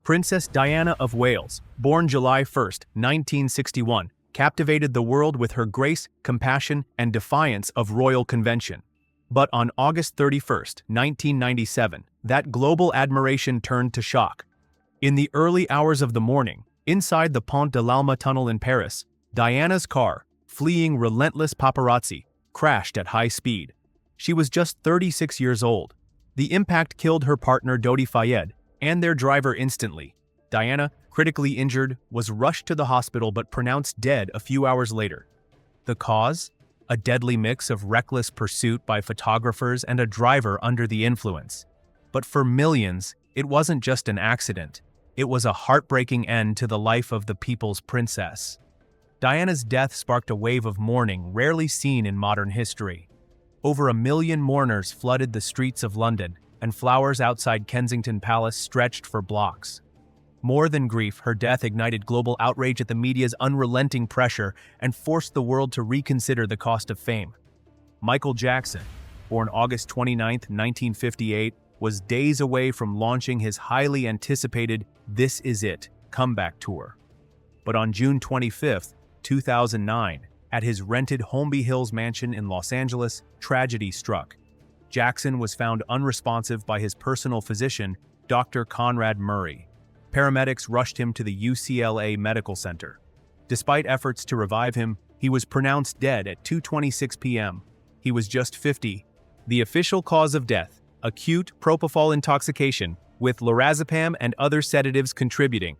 Princess Diana of Wales, born July 1, 1961, captivated the world with her grace, compassion, and defiance of royal convention. But on August 31, 1997, that global admiration turned to shock. In the early hours of the morning, inside the Pont de l'Alma tunnel in Paris, Diana's car, fleeing relentless paparazzi, crashed at high speed. She was just 36 years old. The impact killed her partner Dodi Fayed and their driver instantly. Diana, critically injured, was rushed to the hospital but pronounced dead a few hours later. The cause? A deadly mix of reckless pursuit by photographers and a driver under the influence. But for millions, it wasn't just an accident. It was a heartbreaking end to the life of the people's princess. Diana's death sparked a wave of mourning rarely seen in modern history. Over 1 million mourners flooded the streets of London, and flowers outside Kensington Palace stretched for blocks. More than grief, her death ignited global outrage at the media's unrelenting pressure and forced the world to reconsider the cost of fame. Michael Jackson, born August 29, 1958, was days away from launching his highly anticipated This Is It comeback tour. But on June 25, 2009, at his rented Holmby Hills mansion in Los Angeles, tragedy struck. Jackson was found unresponsive by his personal physician, Dr. Conrad Murray. Paramedics rushed him to the UCLA Medical Center. Despite efforts to revive him, he was pronounced dead at 2:26 p.m. He was just 50. The official cause of death: acute propofol intoxication, with lorazepam and other sedatives contributing.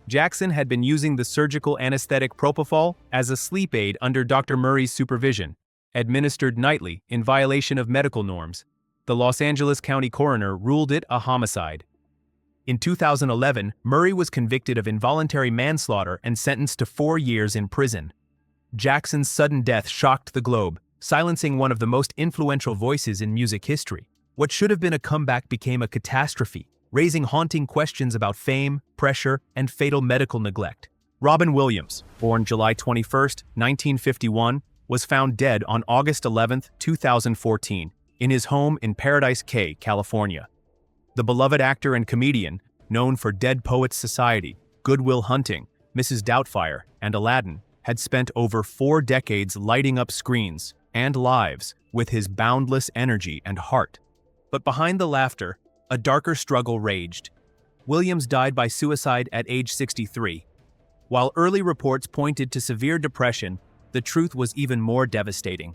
Jackson had been using the surgical anesthetic propofol as a sleep aid under Dr. Murray's supervision, administered nightly in violation of medical norms. The Los Angeles County coroner ruled it a homicide. In 2011, Murray was convicted of involuntary manslaughter and sentenced to 4 years in prison. Jackson's sudden death shocked the globe, silencing one of the most influential voices in music history. What should have been a comeback became a catastrophe, raising haunting questions about fame, pressure, and fatal medical neglect. Robin Williams, born July 21, 1951, was found dead on August 11, 2014, in his home in Paradise Cay, California. The beloved actor and comedian, known for Dead Poets Society, Good Will Hunting, Mrs. Doubtfire, and Aladdin, had spent over 4 decades lighting up screens and lives with his boundless energy and heart. But behind the laughter, a darker struggle raged. Williams died by suicide at age 63. While early reports pointed to severe depression, the truth was even more devastating.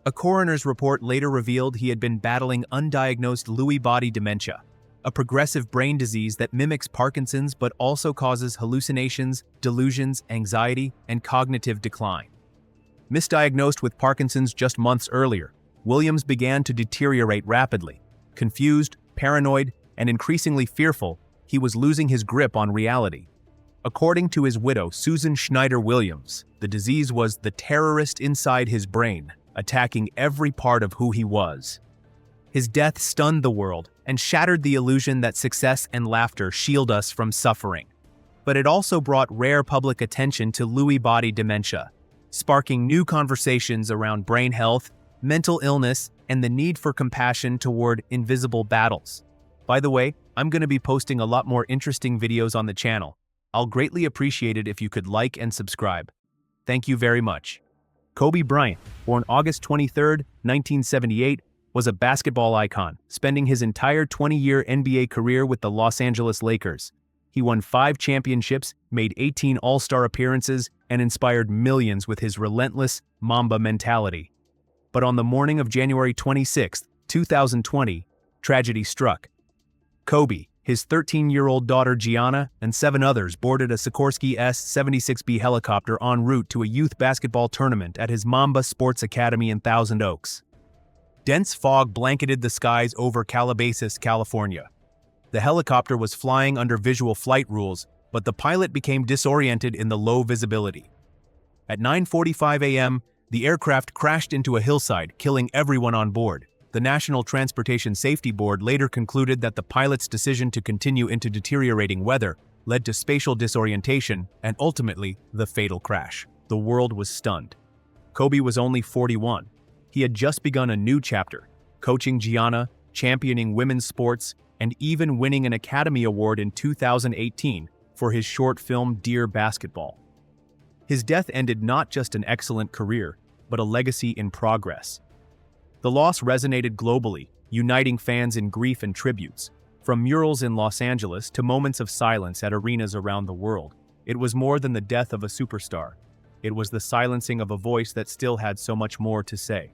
A coroner's report later revealed he had been battling undiagnosed Lewy body dementia, a progressive brain disease that mimics Parkinson's but also causes hallucinations, delusions, anxiety, and cognitive decline. Misdiagnosed with Parkinson's just months earlier, Williams began to deteriorate rapidly. Confused, paranoid, and increasingly fearful, he was losing his grip on reality. According to his widow, Susan Schneider Williams, the disease was the terrorist inside his brain, attacking every part of who he was. His death stunned the world and shattered the illusion that success and laughter shield us from suffering. But it also brought rare public attention to Lewy body dementia, sparking new conversations around brain health, mental illness, and the need for compassion toward invisible battles. By the way, I'm going to be posting a lot more interesting videos on the channel. I'll greatly appreciate it if you could like and subscribe. Thank you very much. Kobe Bryant, born August 23, 1978, was a basketball icon, spending his entire 20-year NBA career with the Los Angeles Lakers. He won 5 championships, made 18 All-Star appearances, and inspired millions with his relentless Mamba mentality. But on the morning of January 26, 2020, tragedy struck. Kobe, his 13-year-old daughter Gianna, and 7 others boarded a Sikorsky S-76B helicopter en route to a youth basketball tournament at his Mamba Sports Academy in Thousand Oaks. Dense fog blanketed the skies over Calabasas, California. The helicopter was flying under visual flight rules, but the pilot became disoriented in the low visibility. At 9:45 a.m., the aircraft crashed into a hillside, killing everyone on board. The National Transportation Safety Board later concluded that the pilot's decision to continue into deteriorating weather led to spatial disorientation and ultimately the fatal crash. The world was stunned. Kobe was only 41. He had just begun a new chapter, coaching Gianna, championing women's sports, and even winning an Academy Award in 2018 for his short film Dear Basketball. His death ended not just an excellent career, but a legacy in progress. The loss resonated globally, uniting fans in grief and tributes. From murals in Los Angeles to moments of silence at arenas around the world, it was more than the death of a superstar. It was the silencing of a voice that still had so much more to say.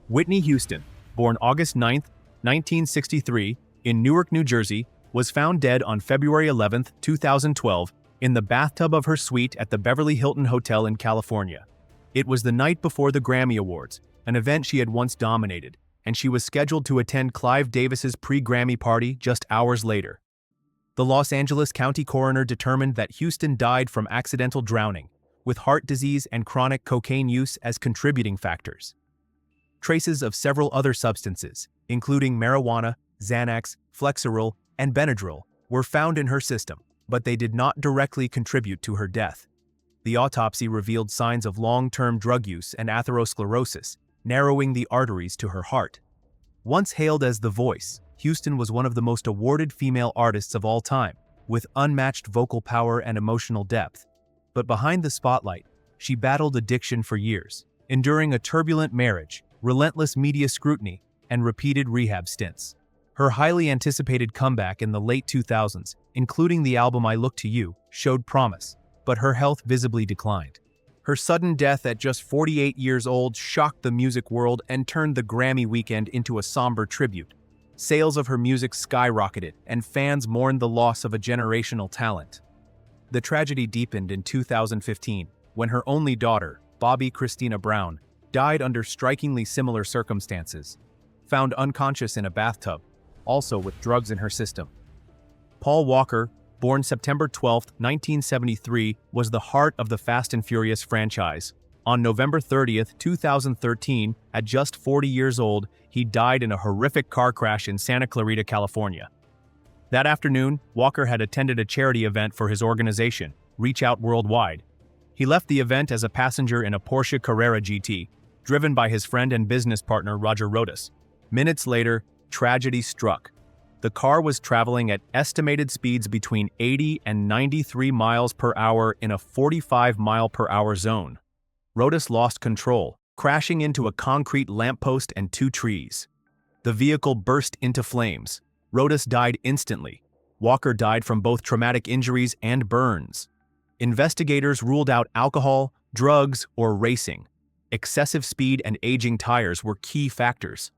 Whitney Houston, born August 9, 1963, in Newark, New Jersey, was found dead on February 11, 2012, in the bathtub of her suite at the Beverly Hilton Hotel in California. It was the night before the Grammy Awards, an event she had once dominated, and she was scheduled to attend Clive Davis's pre-Grammy party just hours later. The Los Angeles County coroner determined that Houston died from accidental drowning, with heart disease and chronic cocaine use as contributing factors. Traces of several other substances, including marijuana, Xanax, Flexeril, and Benadryl, were found in her system, but they did not directly contribute to her death. The autopsy revealed signs of long-term drug use and atherosclerosis, narrowing the arteries to her heart. Once hailed as the Voice, Houston was one of the most awarded female artists of all time, with unmatched vocal power and emotional depth. But behind the spotlight, she battled addiction for years, enduring a turbulent marriage, relentless media scrutiny, and repeated rehab stints. Her highly anticipated comeback in the late 2000s, including the album I Look to You, showed promise, but her health visibly declined. Her sudden death at just 48 years old shocked the music world and turned the Grammy weekend into a somber tribute. Sales of her music skyrocketed, and fans mourned the loss of a generational talent. The tragedy deepened in 2015, when her only daughter, Bobby Christina Brown, died under strikingly similar circumstances, found unconscious in a bathtub, also with drugs in her system. Paul Walker, born September 12, 1973, was the heart of the Fast and Furious franchise. On November 30, 2013, at just 40 years old, he died in a horrific car crash in Santa Clarita, California. That afternoon, Walker had attended a charity event for his organization, Reach Out Worldwide. He left the event as a passenger in a Porsche Carrera GT, driven by his friend and business partner Roger Rodas. Minutes later, tragedy struck. The car was traveling at estimated speeds between 80 and 93 miles per hour in a 45-mile-per-hour zone. Rodas lost control, crashing into a concrete lamppost and two trees. The vehicle burst into flames. Rodas died instantly. Walker died from both traumatic injuries and burns. Investigators ruled out alcohol, drugs, or racing. Excessive speed and aging tires were key factors.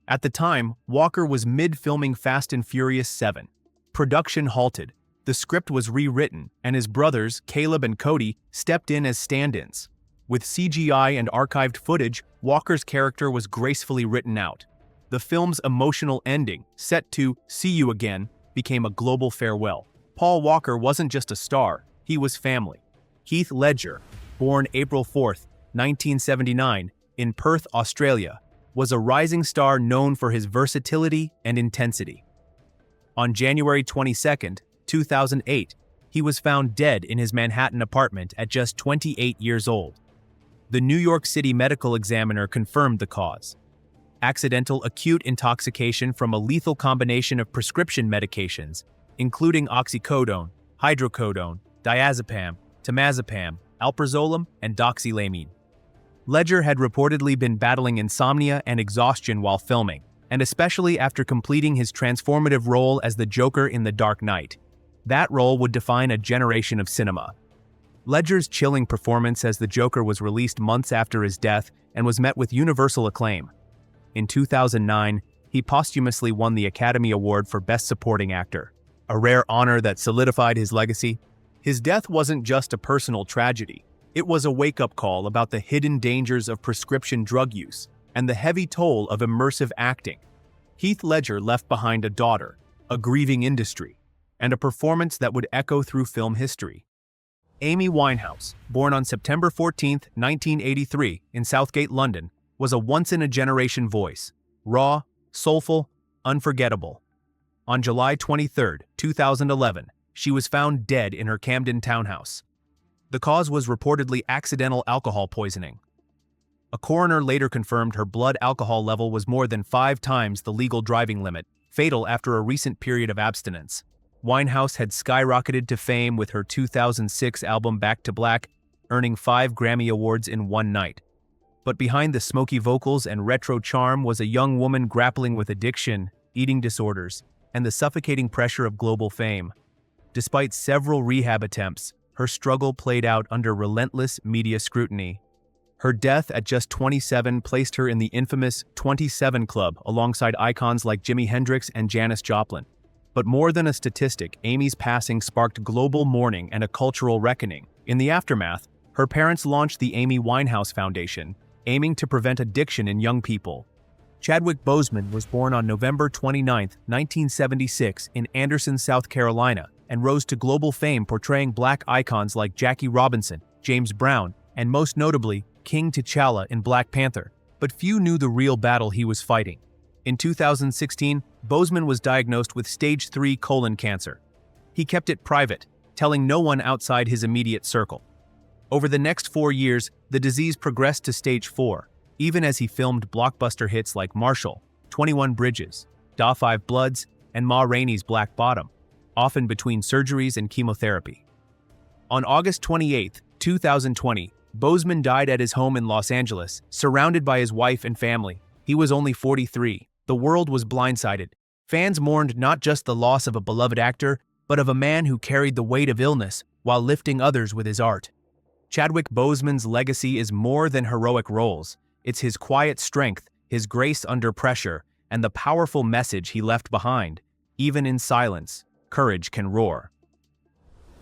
At the time, Walker was mid-filming Fast and Furious 7. Production halted, the script was rewritten, and his brothers, Caleb and Cody, stepped in as stand-ins. With CGI and archived footage, Walker's character was gracefully written out. The film's emotional ending, set to "See You Again," became a global farewell. Paul Walker wasn't just a star, he was family. Heath Ledger, born April 4, 1979, in Perth, Australia, was a rising star known for his versatility and intensity. On January 22, 2008, he was found dead in his Manhattan apartment at just 28 years old. The New York City medical examiner confirmed the cause: accidental acute intoxication from a lethal combination of prescription medications, including oxycodone, hydrocodone, diazepam, temazepam, alprazolam, and doxylamine. Ledger had reportedly been battling insomnia and exhaustion while filming, and especially after completing his transformative role as the Joker in The Dark Knight. That role would define a generation of cinema. Ledger's chilling performance as the Joker was released months after his death and was met with universal acclaim. In 2009, he posthumously won the Academy Award for Best Supporting Actor, a rare honor that solidified his legacy. His death wasn't just a personal tragedy. It was a wake-up call about the hidden dangers of prescription drug use and the heavy toll of immersive acting. Heath Ledger left behind a daughter, a grieving industry, and a performance that would echo through film history. Amy Winehouse, born on September 14, 1983, in Southgate, London, was a once-in-a-generation voice, raw, soulful, unforgettable. On July 23, 2011, she was found dead in her Camden townhouse. The cause was reportedly accidental alcohol poisoning. A coroner later confirmed her blood alcohol level was more than 5 times the legal driving limit, fatal after a recent period of abstinence. Winehouse had skyrocketed to fame with her 2006 album Back to Black, earning 5 Grammy Awards in one night. But behind the smoky vocals and retro charm was a young woman grappling with addiction, eating disorders, and the suffocating pressure of global fame. Despite several rehab attempts, her struggle played out under relentless media scrutiny. Her death at just 27 placed her in the infamous 27 Club alongside icons like Jimi Hendrix and Janis Joplin. But more than a statistic, Amy's passing sparked global mourning and a cultural reckoning. In the aftermath, her parents launched the Amy Winehouse Foundation, aiming to prevent addiction in young people. Chadwick Boseman was born on November 29, 1976, in Anderson, South Carolina, and rose to global fame portraying black icons like Jackie Robinson, James Brown, and most notably, King T'Challa in Black Panther. But few knew the real battle he was fighting. In 2016, Boseman was diagnosed with stage 3 colon cancer. He kept it private, telling no one outside his immediate circle. Over the next 4 years, the disease progressed to stage 4, even as he filmed blockbuster hits like Marshall, 21 Bridges, Da 5 Bloods, and Ma Rainey's Black Bottom, often between surgeries and chemotherapy. On August 28, 2020, Boseman died at his home in Los Angeles, surrounded by his wife and family. He was only 43. The world was blindsided. Fans mourned not just the loss of a beloved actor, but of a man who carried the weight of illness while lifting others with his art. Chadwick Boseman's legacy is more than heroic roles. It's his quiet strength, his grace under pressure, and the powerful message he left behind. Even in silence, courage can roar.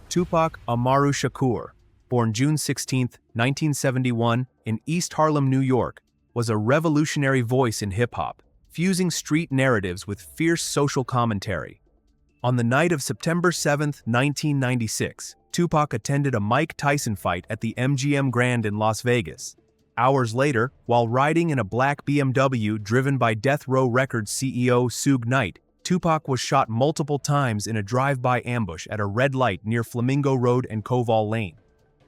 Tupac Amaru Shakur, born June 16, 1971, in East Harlem, New York, was a revolutionary voice in hip-hop, fusing street narratives with fierce social commentary. On the night of September 7, 1996, Tupac attended a Mike Tyson fight at the MGM Grand in Las Vegas. Hours later, while riding in a black BMW driven by Death Row Records CEO Suge Knight, Tupac was shot multiple times in a drive-by ambush at a red light near Flamingo Road and Koval Lane.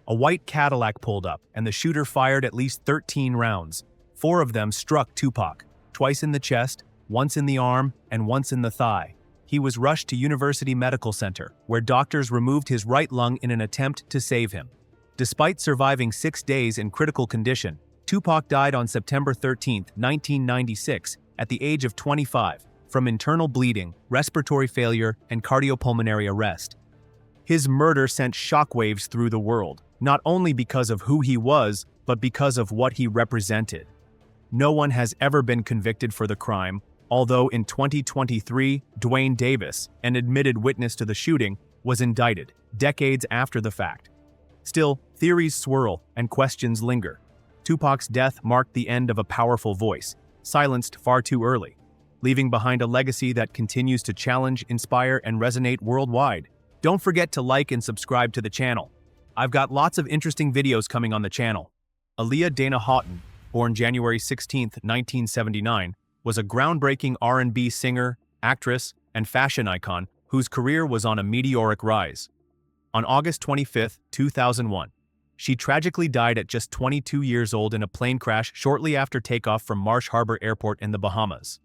A white Cadillac pulled up, and the shooter fired at least 13 rounds. 4 of them struck Tupac, twice in the chest, once in the arm, and once in the thigh. He was rushed to University Medical Center, where doctors removed his right lung in an attempt to save him. Despite surviving 6 days in critical condition, Tupac died on September 13, 1996, at the age of 25, from internal bleeding, respiratory failure, and cardiopulmonary arrest. His murder sent shockwaves through the world, not only because of who he was, but because of what he represented. No one has ever been convicted for the crime, although in 2023, Dwayne Davis, an admitted witness to the shooting, was indicted, decades after the fact. Still, theories swirl and questions linger. Tupac's death marked the end of a powerful voice, silenced far too early, leaving behind a legacy that continues to challenge, inspire, and resonate worldwide. Don't forget to like and subscribe to the channel. I've got lots of interesting videos coming on the channel. Aaliyah Dana Houghton, born January 16, 1979, was a groundbreaking R&B singer, actress, and fashion icon whose career was on a meteoric rise. On August 25, 2001, she tragically died at just 22 years old in a plane crash shortly after takeoff from Marsh Harbor Airport in the Bahamas.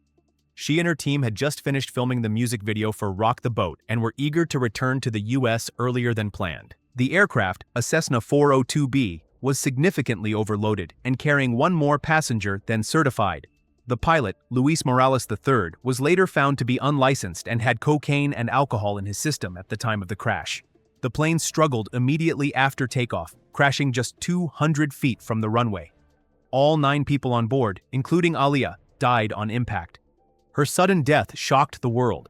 She and her team had just finished filming the music video for Rock the Boat and were eager to return to the U.S. earlier than planned. The aircraft, a Cessna 402B, was significantly overloaded and carrying one more passenger than certified. The pilot, Luis Morales III, was later found to be unlicensed and had cocaine and alcohol in his system at the time of the crash. The plane struggled immediately after takeoff, crashing just 200 feet from the runway. All 9 people on board, including Aaliyah, died on impact. Her sudden death shocked the world.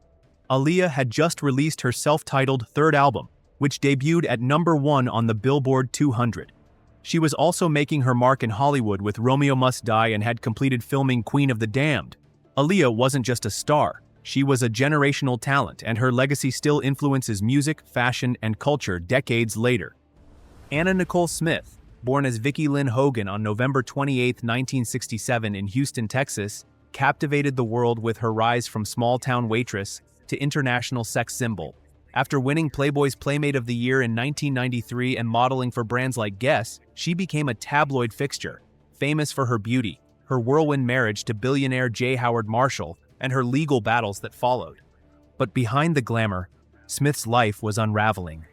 Aaliyah had just released her self-titled 3rd album, which debuted at #1 on the Billboard 200. She was also making her mark in Hollywood with Romeo Must Die and had completed filming Queen of the Damned. Aaliyah wasn't just a star, she was a generational talent, and her legacy still influences music, fashion, and culture decades later. Anna Nicole Smith, born as Vicki Lynn Hogan on November 28, 1967 in Houston, Texas, captivated the world with her rise from small-town waitress to international sex symbol. After winning Playboy's Playmate of the Year in 1993 and modeling for brands like Guess, she became a tabloid fixture, famous for her beauty, her whirlwind marriage to billionaire J. Howard Marshall, and her legal battles that followed. But behind the glamour, Smith's life was unraveling.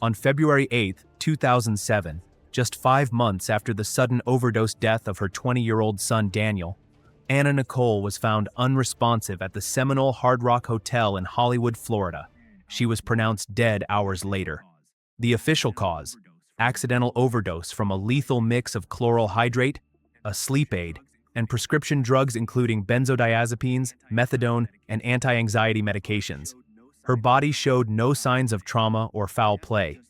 On February 8, 2007, just 5 months after the sudden overdose death of her 20-year-old son Daniel, Anna Nicole was found unresponsive at the Seminole Hard Rock Hotel in Hollywood, Florida. She was pronounced dead hours later. The official cause: accidental overdose from a lethal mix of chloral hydrate, a sleep aid, and prescription drugs including benzodiazepines, methadone, and anti-anxiety medications. Her body showed no signs of trauma or foul play.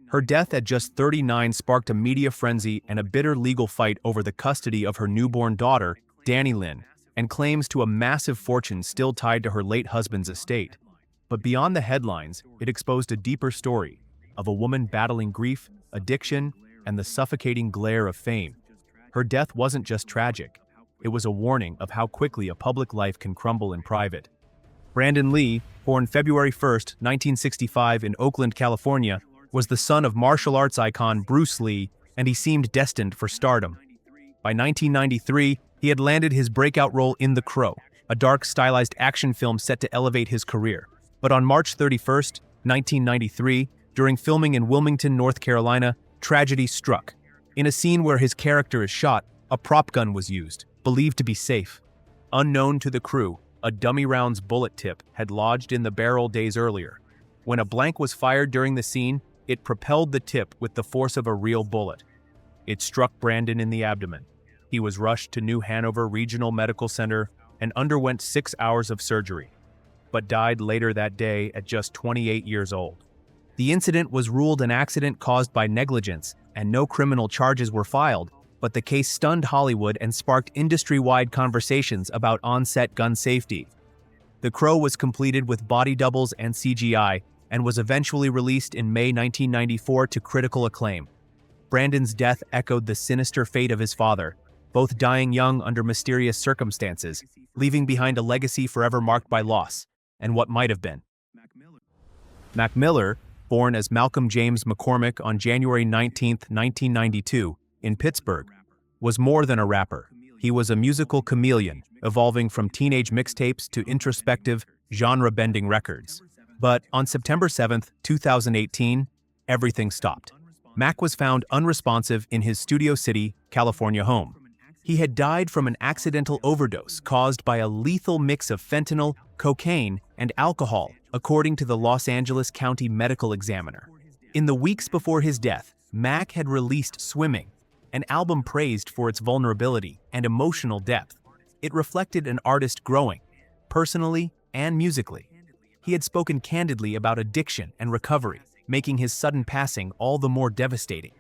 Her death at just 39 sparked a media frenzy and a bitter legal fight over the custody of her newborn daughter, Danny Lynn, and claims to a massive fortune still tied to her late husband's estate. But beyond the headlines, it exposed a deeper story of a woman battling grief, addiction, and the suffocating glare of fame. Her death wasn't just tragic. It was a warning of how quickly a public life can crumble in private. Brandon Lee, born February 1, 1965 in Oakland, California, was the son of martial arts icon Bruce Lee, and he seemed destined for stardom. By 1993, he had landed his breakout role in The Crow, a dark, stylized action film set to elevate his career. But on March 31, 1993, during filming in Wilmington, North Carolina, tragedy struck. In a scene where his character is shot, a prop gun was used, believed to be safe. Unknown to the crew, a dummy round's bullet tip had lodged in the barrel days earlier. When a blank was fired during the scene, it propelled the tip with the force of a real bullet. It struck Brandon in the abdomen. He was rushed to New Hanover Regional Medical Center and underwent 6 hours of surgery, but died later that day at just 28 years old. The incident was ruled an accident caused by negligence, and no criminal charges were filed, but the case stunned Hollywood and sparked industry-wide conversations about on-set gun safety. The Crow was completed with body doubles and CGI, and was eventually released in May 1994 to critical acclaim. Brandon's death echoed the sinister fate of his father, both dying young under mysterious circumstances, leaving behind a legacy forever marked by loss and what might have been. Mac Miller, born as Malcolm James McCormick on January 19, 1992, in Pittsburgh, was more than a rapper. He was a musical chameleon, evolving from teenage mixtapes to introspective, genre-bending records. But on September 7, 2018, everything stopped. Mac was found unresponsive in his Studio City, California home. He had died from an accidental overdose caused by a lethal mix of fentanyl, cocaine, and alcohol, according to the Los Angeles County Medical Examiner. In the weeks before his death, Mac had released Swimming, an album praised for its vulnerability and emotional depth. It reflected an artist growing, personally and musically. He had spoken candidly about addiction and recovery, making his sudden passing all the more devastating.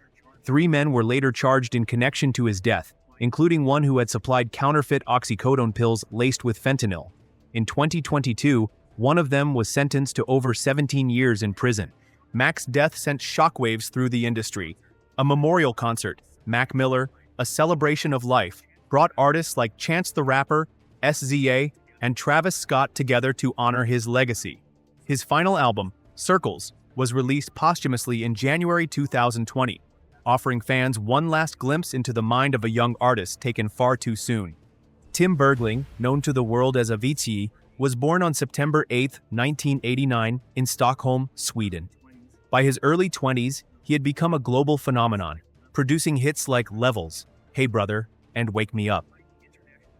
3 men were later charged in connection to his death, including one who had supplied counterfeit oxycodone pills laced with fentanyl. In 2022, one of them was sentenced to over 17 years in prison. Mac's death sent shockwaves through the industry. A memorial concert, Mac Miller, a celebration of life, brought artists like Chance the Rapper, SZA, and Travis Scott together to honor his legacy. His final album, Circles, was released posthumously in January 2020, offering fans one last glimpse into the mind of a young artist taken far too soon. Tim Bergling, known to the world as Avicii, was born on September 8, 1989, in Stockholm, Sweden. By his early 20s, he had become a global phenomenon, producing hits like Levels, Hey Brother, and Wake Me Up.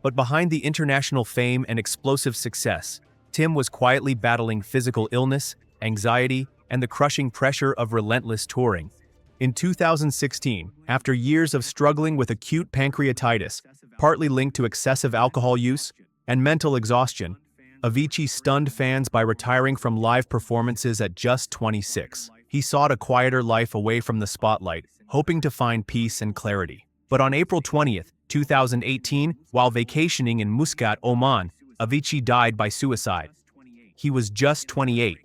But behind the international fame and explosive success, Tim was quietly battling physical illness, anxiety, and the crushing pressure of relentless touring. In 2016, after years of struggling with acute pancreatitis, partly linked to excessive alcohol use and mental exhaustion, Avicii stunned fans by retiring from live performances at just 26. He sought a quieter life away from the spotlight, hoping to find peace and clarity. But on April 20, 2018, while vacationing in Muscat, Oman, Avicii died by suicide. He was just 28.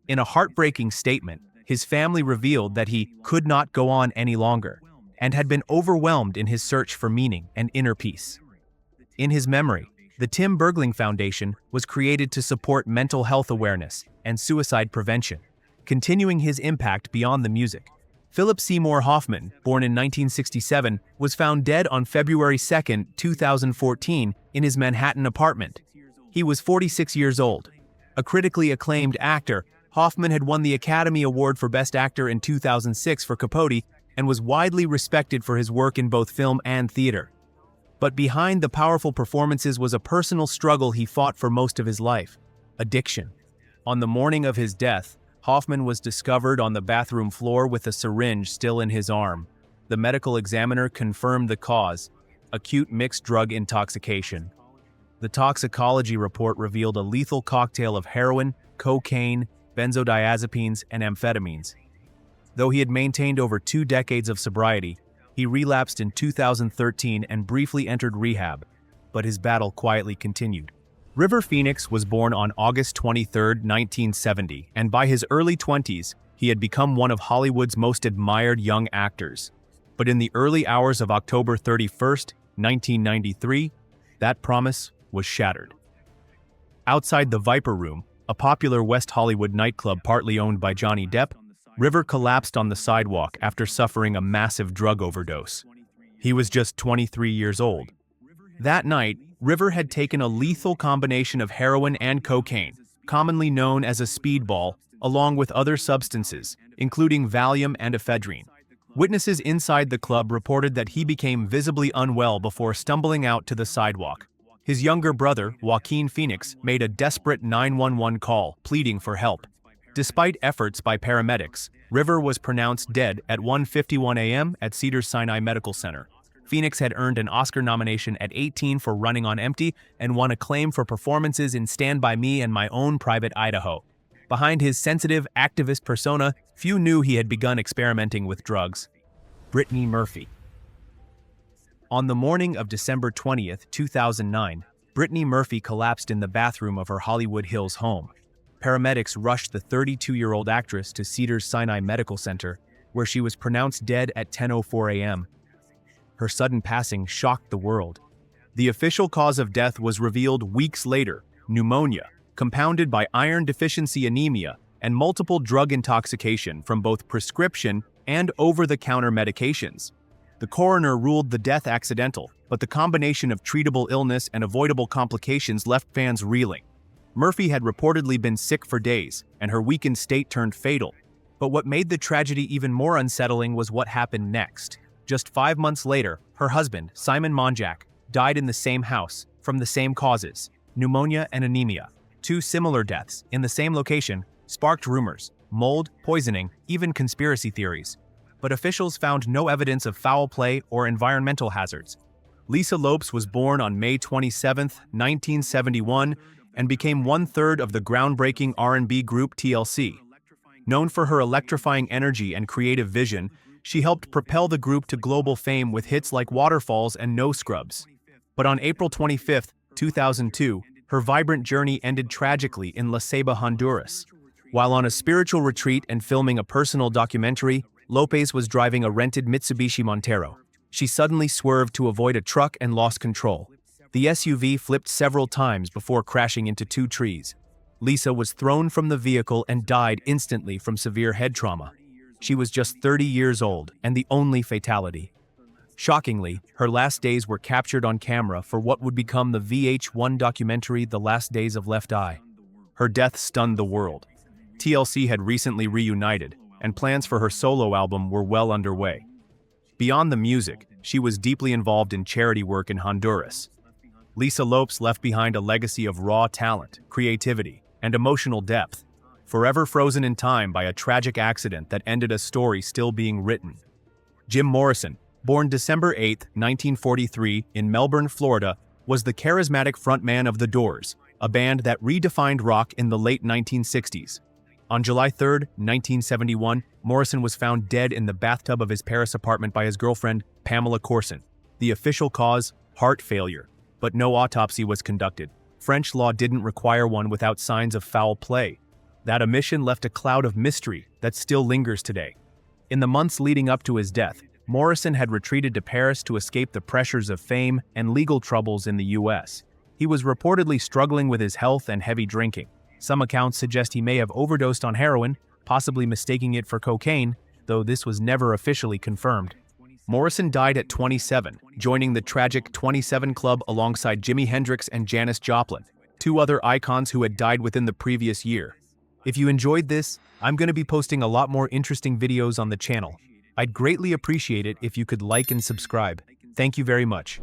In a heartbreaking statement, his family revealed that he could not go on any longer and had been overwhelmed in his search for meaning and inner peace. In his memory, the Tim Bergling Foundation was created to support mental health awareness and suicide prevention, continuing his impact beyond the music. Philip Seymour Hoffman, born in 1967, was found dead on February 2, 2014, in his Manhattan apartment. He was 46 years old. A critically acclaimed actor, Hoffman had won the Academy Award for Best Actor in 2006 for Capote and was widely respected for his work in both film and theater. But behind the powerful performances was a personal struggle he fought for most of his life: addiction. On the morning of his death, Hoffman was discovered on the bathroom floor with a syringe still in his arm. The medical examiner confirmed the cause: acute mixed drug intoxication. The toxicology report revealed a lethal cocktail of heroin, cocaine, benzodiazepines, and amphetamines. Though he had maintained over 2 decades of sobriety, he relapsed in 2013 and briefly entered rehab, but his battle quietly continued. River Phoenix was born on August 23, 1970, and by his early 20s, he had become one of Hollywood's most admired young actors. But in the early hours of October 31, 1993, that promise was shattered. Outside the Viper Room, a popular West Hollywood nightclub partly owned by Johnny Depp, River collapsed on the sidewalk after suffering a massive drug overdose. He was just 23 years old. That night, River had taken a lethal combination of heroin and cocaine, commonly known as a speedball, along with other substances, including Valium and ephedrine. Witnesses inside the club reported that he became visibly unwell before stumbling out to the sidewalk. His younger brother, Joaquin Phoenix, made a desperate 911 call, pleading for help. Despite efforts by paramedics, River was pronounced dead at 1:51 a.m. at Cedars-Sinai Medical Center. Phoenix had earned an Oscar nomination at 18 for Running on Empty and won acclaim for performances in Stand By Me and My Own Private Idaho. Behind his sensitive, activist persona, few knew he had begun experimenting with drugs. Brittany Murphy. On the morning of December 20, 2009, Brittany Murphy collapsed in the bathroom of her Hollywood Hills home. Paramedics rushed the 32-year-old actress to Cedars-Sinai Medical Center, where she was pronounced dead at 10:04 a.m. Her sudden passing shocked the world. The official cause of death was revealed weeks later: pneumonia, compounded by iron deficiency anemia and multiple drug intoxication from both prescription and over-the-counter medications. The coroner ruled the death accidental, but the combination of treatable illness and avoidable complications left fans reeling. Murphy had reportedly been sick for days, and her weakened state turned fatal. But what made the tragedy even more unsettling was what happened next. Just 5 months later, her husband, Simon Monjack, died in the same house, from the same causes: pneumonia and anemia. 2 similar deaths, in the same location, sparked rumors: mold, poisoning, even conspiracy theories. But officials found no evidence of foul play or environmental hazards. Lisa Lopes was born on May 27, 1971, and became 1/3 of the groundbreaking R&B group TLC. Known for her electrifying energy and creative vision, she helped propel the group to global fame with hits like Waterfalls and No Scrubs. But on April 25, 2002, her vibrant journey ended tragically in La Ceiba, Honduras. While on a spiritual retreat and filming a personal documentary, Lopez was driving a rented Mitsubishi Montero. She suddenly swerved to avoid a truck and lost control. The SUV flipped several times before crashing into 2 trees. Lisa was thrown from the vehicle and died instantly from severe head trauma. She was just 30 years old and the only fatality. Shockingly, her last days were captured on camera for what would become the VH1 documentary The Last Days of Left Eye. Her death stunned the world. TLC had recently reunited, and plans for her solo album were well underway. Beyond the music, she was deeply involved in charity work in Honduras. Lisa Lopes left behind a legacy of raw talent, creativity, and emotional depth, forever frozen in time by a tragic accident that ended a story still being written. Jim Morrison, born December 8, 1943, in Melbourne, Florida, was the charismatic frontman of The Doors, a band that redefined rock in the late 1960s. On July 3, 1971, Morrison was found dead in the bathtub of his Paris apartment by his girlfriend, Pamela Courson. The official cause: heart failure. But no autopsy was conducted. French law didn't require one without signs of foul play. That omission left a cloud of mystery that still lingers today. In the months leading up to his death, Morrison had retreated to Paris to escape the pressures of fame and legal troubles in the U.S. He was reportedly struggling with his health and heavy drinking. Some accounts suggest he may have overdosed on heroin, possibly mistaking it for cocaine, though this was never officially confirmed. Morrison died at 27, joining the tragic 27 Club alongside Jimi Hendrix and Janis Joplin. two other icons who had died within the previous year. If you enjoyed this, I'm going to be posting a lot more interesting videos on the channel. I'd greatly appreciate it if you could like and subscribe. Thank you very much.